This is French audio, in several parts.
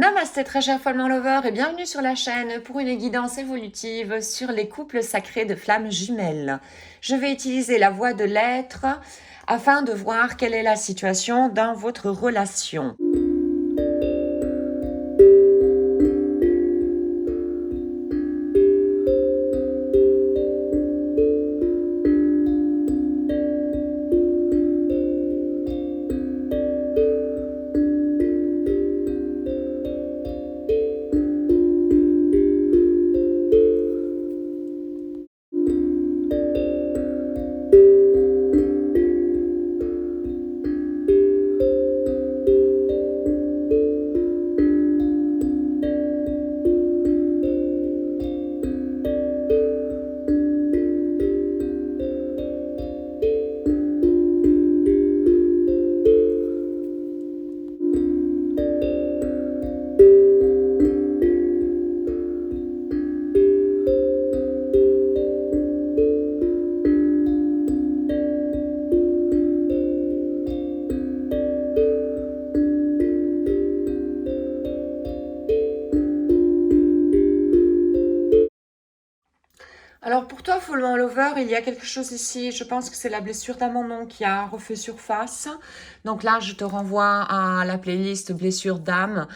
Namasté très cher follement lover et bienvenue sur la chaîne pour une guidance évolutive sur les couples sacrés de flammes jumelles. Je vais utiliser la voie de l'être afin de voir quelle est la situation dans votre relation. Alors pour toi, follement lover, il y a quelque chose ici, je pense que c'est la blessure d'abandon qui a refait surface. Donc là, je te renvoie à la playlist blessure d'âme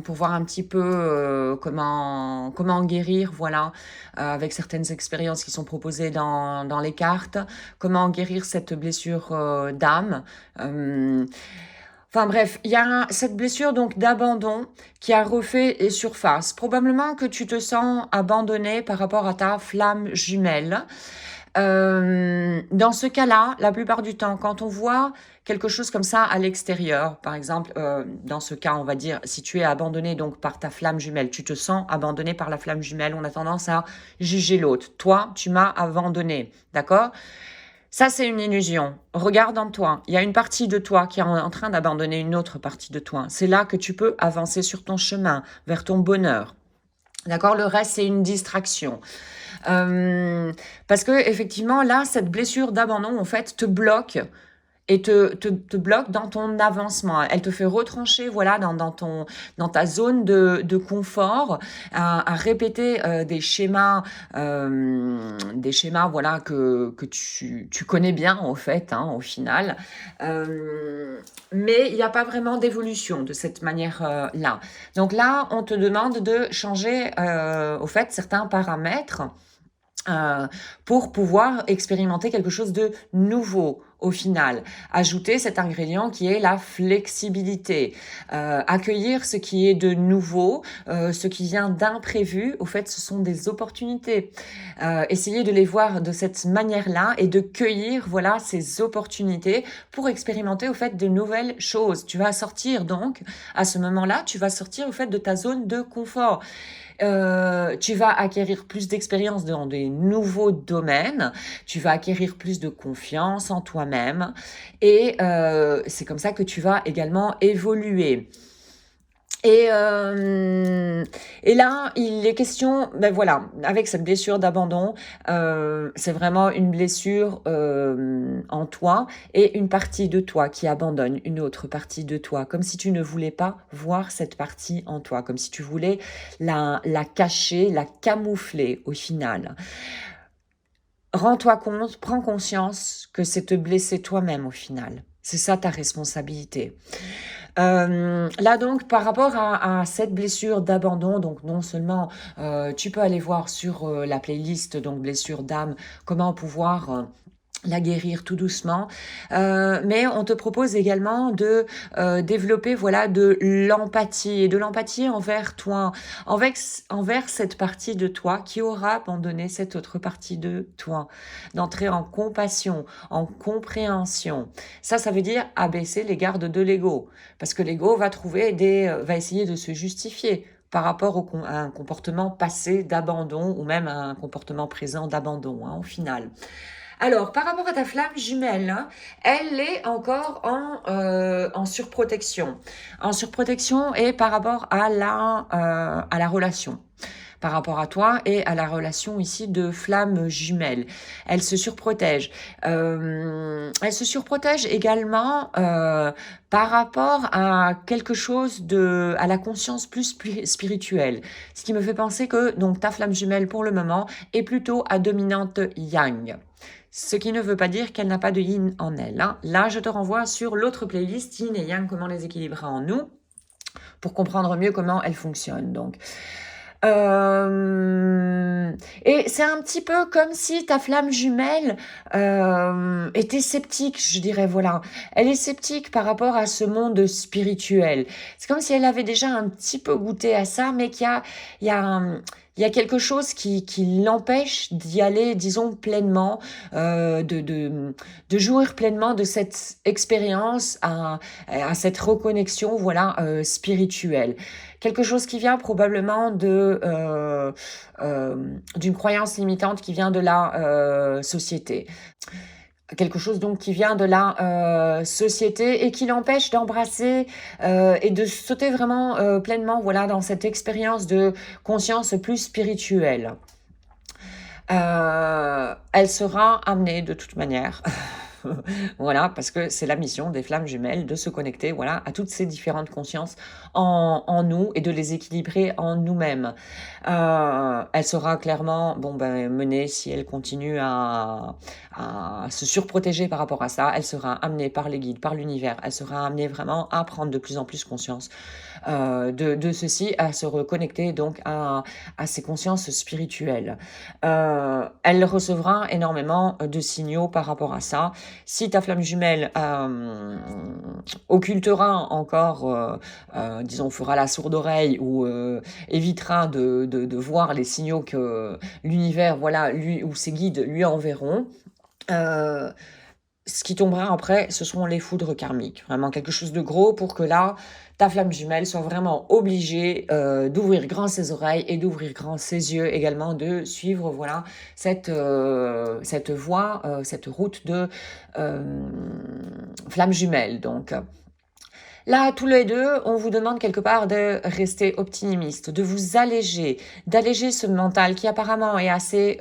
pour voir un petit peu comment guérir, voilà, avec certaines expériences qui sont proposées dans les cartes, comment guérir cette blessure d'âme. Enfin bref, il y a cette blessure donc d'abandon qui a refait surface. Probablement que tu te sens abandonné par rapport à ta flamme jumelle. Dans ce cas-là, la plupart du temps, quand on voit quelque chose comme ça à l'extérieur, par exemple, dans ce cas, on va dire, si tu es abandonné donc par ta flamme jumelle, tu te sens abandonné par la flamme jumelle, on a tendance à juger l'autre. Toi, tu m'as abandonné, d'accord ? Ça, c'est une illusion. Regarde en toi. Il y a une partie de toi qui est en train d'abandonner une autre partie de toi. C'est là que tu peux avancer sur ton chemin, vers ton bonheur. D'accord? Le reste, c'est une distraction. Parce que effectivement, là, cette blessure d'abandon, en fait, te bloque et te bloque dans ton avancement. Elle te fait retrancher, voilà, dans ta zone de confort, à répéter des schémas, voilà, que tu connais bien, en fait, hein, au final. Mais il n'y a pas vraiment d'évolution de cette manière-là. Donc là, on te demande de changer, au fait, certains paramètres pour pouvoir expérimenter quelque chose de nouveau au final. Ajouter cet ingrédient qui est la flexibilité. Accueillir ce qui est de nouveau, ce qui vient d'imprévu. Au fait, ce sont des opportunités. Essayer de les voir de cette manière-là et de cueillir, voilà, ces opportunités pour expérimenter, au fait, de nouvelles choses. Tu vas sortir donc, à ce moment-là, tu vas sortir, au fait, de ta zone de confort. Tu vas acquérir plus d'expérience dans des nouveaux domaines, tu vas acquérir plus de confiance en toi-même et c'est comme ça que tu vas également évoluer. Et là, il est question, ben voilà, avec cette blessure d'abandon, c'est vraiment une blessure en toi et une partie de toi qui abandonne une autre partie de toi, comme si tu ne voulais pas voir cette partie en toi, comme si tu voulais la cacher, la camoufler au final. Rends-toi compte, prends conscience que c'est te blesser toi-même au final. C'est ça ta responsabilité. Là donc, par rapport à cette blessure d'abandon, donc non seulement tu peux aller voir sur la playlist donc blessure d'âme comment pouvoir la guérir tout doucement, mais on te propose également de développer voilà de l'empathie et de l'empathie envers toi, envers cette partie de toi qui aura abandonné cette autre partie de toi, d'entrer en compassion, en compréhension. Ça veut dire abaisser les gardes de l'ego, parce que l'ego va va essayer de se justifier par rapport à un comportement passé d'abandon ou même à un comportement présent d'abandon, hein, au final. Alors, par rapport à ta flamme jumelle, hein, elle est encore en surprotection. En surprotection et par rapport à la relation. par rapport à toi et à la relation ici de flamme jumelle. Elle se surprotège. Elle se surprotège également par rapport à quelque chose à la conscience plus spirituelle. Ce qui me fait penser que donc ta flamme jumelle pour le moment est plutôt à dominante yang. Ce qui ne veut pas dire qu'elle n'a pas de yin en elle. Hein. Là, je te renvoie sur l'autre playlist, yin et yang, comment les équilibrer en nous, pour comprendre mieux comment elles fonctionnent. Donc, et c'est un petit peu comme si ta flamme jumelle était sceptique, je dirais, voilà. Elle est sceptique par rapport à ce monde spirituel. C'est comme si elle avait déjà un petit peu goûté à ça, mais il y a il y a quelque chose qui l'empêche d'y aller, disons, pleinement, de jouir pleinement de cette expérience, à cette reconnexion, voilà, spirituelle. Quelque chose qui vient probablement d'une croyance limitante qui vient de la société. Quelque chose donc qui vient de la société et qui l'empêche d'embrasser et de sauter vraiment pleinement, voilà, dans cette expérience de conscience plus spirituelle. Elle sera amenée de toute manière voilà, parce que c'est la mission des flammes jumelles de se connecter, voilà, à toutes ces différentes consciences en nous et de les équilibrer en nous-mêmes. Elle sera clairement menée, si elle continue à se surprotéger par rapport à ça, elle sera amenée par les guides, par l'univers, elle sera amenée vraiment à prendre de plus en plus conscience de ceci, à se reconnecter donc à ces consciences spirituelles. Elle recevra énormément de signaux par rapport à ça. Si ta flamme jumelle occultera encore, disons, fera la sourde oreille ou évitera de voir les signaux que l'univers, voilà, lui ou ses guides lui enverront, ce qui tombera après, ce seront les foudres karmiques. Vraiment quelque chose de gros pour que là, ta flamme jumelle soit vraiment obligée d'ouvrir grand ses oreilles et d'ouvrir grand ses yeux également, de suivre voilà cette voie, cette route de flamme jumelle. Donc là, tous les deux, on vous demande quelque part de rester optimiste, de vous alléger, d'alléger ce mental qui apparemment est assez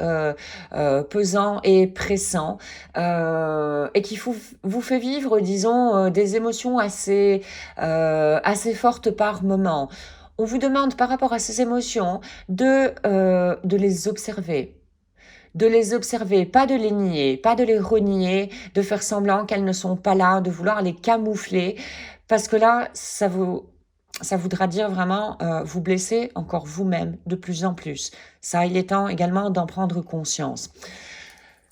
pesant et pressant et qui vous fait vivre, disons, des émotions assez fortes par moment. On vous demande par rapport à ces émotions de les observer. De les observer, pas de les nier, pas de les renier, de faire semblant qu'elles ne sont pas là, de vouloir les camoufler, parce que là, ça voudra dire vraiment vous blesser encore vous-même de plus en plus. Ça, il est temps également d'en prendre conscience.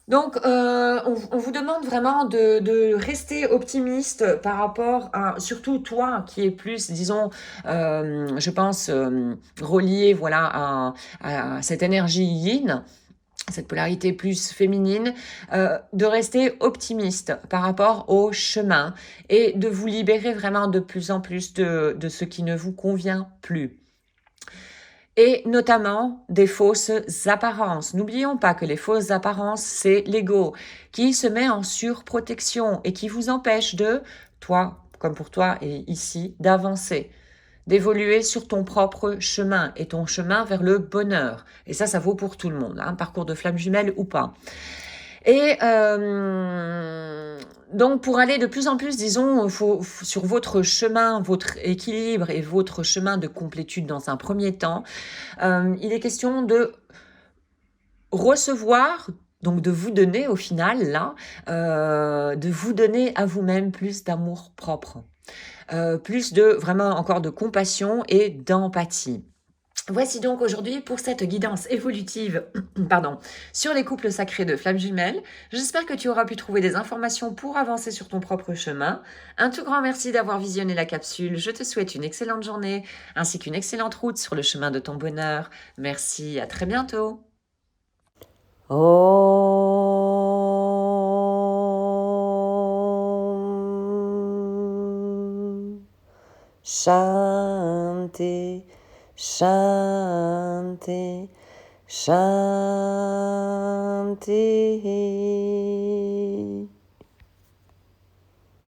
Donc, on vous demande vraiment de rester optimiste par rapport à, surtout toi qui est plus, disons, je pense, relié voilà, à cette énergie yin, cette polarité plus féminine, de rester optimiste par rapport au chemin et de vous libérer vraiment de plus en plus de ce qui ne vous convient plus. Et notamment des fausses apparences. N'oublions pas que les fausses apparences, c'est l'ego qui se met en surprotection et qui vous empêche de, toi, comme pour toi et ici, d'avancer, d'évoluer sur ton propre chemin et ton chemin vers le bonheur. Et ça vaut pour tout le monde, hein, parcours de flamme jumelle ou pas. Et donc pour aller de plus en plus, disons, sur votre chemin, votre équilibre et votre chemin de complétude dans un premier temps, il est question de recevoir, donc de vous donner au final, là, de vous donner à vous-même plus d'amour propre. Plus de vraiment encore de compassion et d'empathie. Voici donc aujourd'hui pour cette guidance évolutive pardon, sur les couples sacrés de flammes jumelles. J'espère que tu auras pu trouver des informations pour avancer sur ton propre chemin. Un tout grand merci d'avoir visionné la capsule. Je te souhaite une excellente journée ainsi qu'une excellente route sur le chemin de ton bonheur. Merci, à très bientôt. Shanti, Shanti, Shanti.